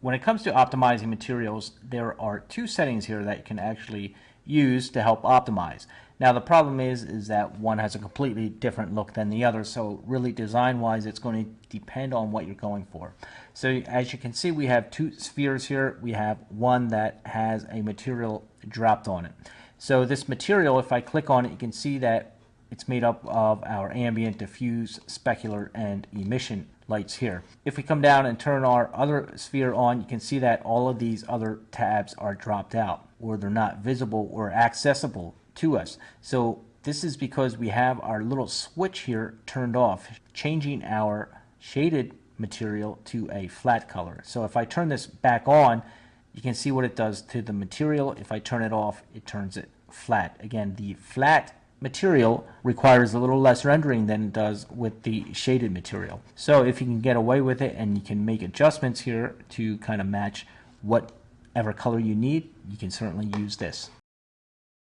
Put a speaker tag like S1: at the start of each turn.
S1: when it comes to optimizing materials, there are two settings here that you can actually use to help optimize. Now the problem is that one has a completely different look than the other, so really design wise it's going to depend on what you're going for. So as you can see, we have two spheres here. We have one that has a material dropped on it. So this material, if I click on it, you can see that it's made up of our ambient, diffuse, specular, and emission lights here. If we come down and turn our other sphere on, you can see that all of these other tabs are dropped out, or they're not visible or accessible to us. So this is because we have our little switch here turned off, changing our shaded material to a flat color. So if I turn this back on, you can see what it does to the material. If I turn it off, it turns it flat. Again, the flat material requires a little less rendering than it does with the shaded material. So if you can get away with it and you can make adjustments here to kind of match whatever color you need, you can certainly use this.